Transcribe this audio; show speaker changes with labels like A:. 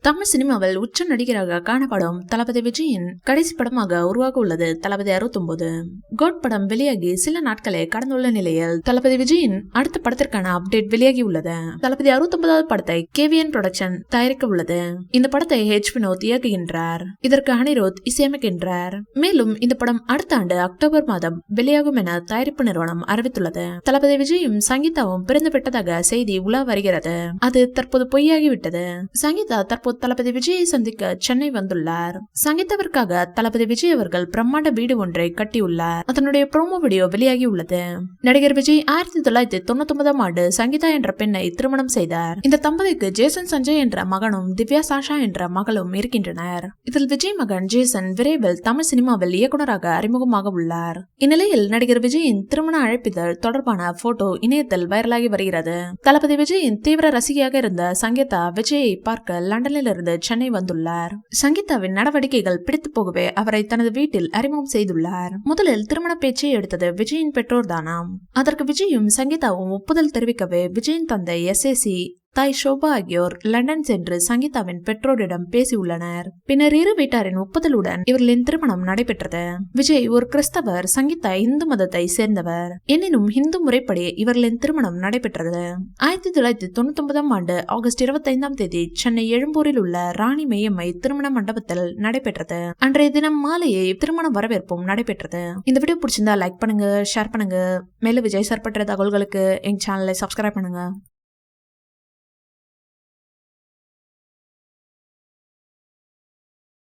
A: தமிழ் சினிமாவில் உச்ச நடிகராக காணப்படும் தளபதி விஜயின் கடைசி படமாக உருவாக உள்ளது தளபதி 69. கோட் படம் வெளியாகி சில நாட்களே கடந்துள்ள நிலையில் தளபதி விஜயின் அடுத்த படத்திற்கான அப்டேட் வெளியாகி உள்ளது. தளபதி 69வது படத்தை KVN புரொடக்ஷன் தயாரிக்க உள்ளது. இந்த படத்தை H வினோத் இயக்குகின்றார். இதற்கு அனிருத் இசையமைக்கின்றார். மேலும் இந்த படம் அடுத்த ஆண்டு அக்டோபர் மாதம் வெளியாகும் என தயாரிப்பு நிறுவனம் அறிவித்துள்ளது. தளபதி விஜயும் சங்கீதாவும் பிறந்து விட்டதாக செய்தி உலா வருகிறது. அது தற்போது பொய்யாகிவிட்டது. சங்கீதா தற்போது தளபதி விஜயை சந்திக்க சென்னை வந்துள்ளார். சங்கீதாவிற்காக தளபதி விஜய் அவர்கள் பிரம்மாண்ட வீடு ஒன்றை கட்டியுள்ளார். அதனுடைய ப்ரோமோ வீடியோ வெளியாகி உள்ளது. நடிகர் விஜய் 1999ஆம் ஆண்டு சங்கீதா என்ற பெண்ணை திருமணம் செய்தார். இந்த தம்பதிக்கு ஜேசன் சஞ்சய் என்ற மகனும் திவ்யா சாஷா என்ற மகளும் இருக்கின்றனர். இதில் விஜய் மகன் ஜேசன் விரைவில் தமிழ் சினிமாவில் இயக்குநராக அறிமுகமாக உள்ளார். இந்நிலையில் நடிகர் விஜயின் திருமண அழைப்பிதழ் தொடர்பான போட்டோ இணையத்தில் வைரலாகி வருகிறது. தளபதி விஜயின் தீவிர ரசிகையாக இருந்த சங்கீதா விஜயை பார்க்க லண்டனில் இருந்து சென்னை வந்துள்ளார். சங்கீதாவின் நடவடிக்கைகள் பிடித்து போகவே அவரை தனது வீட்டில் அறிமுகம் செய்துள்ளார். முதலில் திருமண பேச்சை எடுத்தது விஜயின் பெற்றோர் தானாம். அதற்கு விஜயும் சங்கீதாவும் ஒப்புதல் தெரிவிக்கவே விஜயின் தந்தை SAC தாய் ஷோபா ஆகியோர் லண்டன் சென்று சங்கீதாவின் பெற்றோரிடம் பேசியுள்ளனர். பின்னர் இரு வீட்டாரின் ஒப்புதலுடன் இவர்களின் திருமணம் நடைபெற்றது. விஜய் ஒரு கிறிஸ்தவர், சங்கீதா இந்து மதத்தை சேர்ந்தவர். எனினும் இந்து முறைப்படி இவர்களின் திருமணம் நடைபெற்றது. 1999ஆம் ஆண்டு ஆகஸ்ட் 25ஆம் தேதி சென்னை எழும்பூரில் உள்ள ராணி மெய்யம்மை திருமண மண்டபத்தில் நடைபெற்றது. அன்றைய தினம் மாலையே திருமண வரவேற்பும் நடைபெற்றது. இந்த வீடியோ பிடிச்சிருந்தா லைக் பண்ணுங்க, ஷேர் பண்ணுங்க. மேலும் விஜய் சார் பற்றிய தகவல்களுக்கு எங்க சேனலை சப்ஸ்கிரைப் பண்ணுங்க.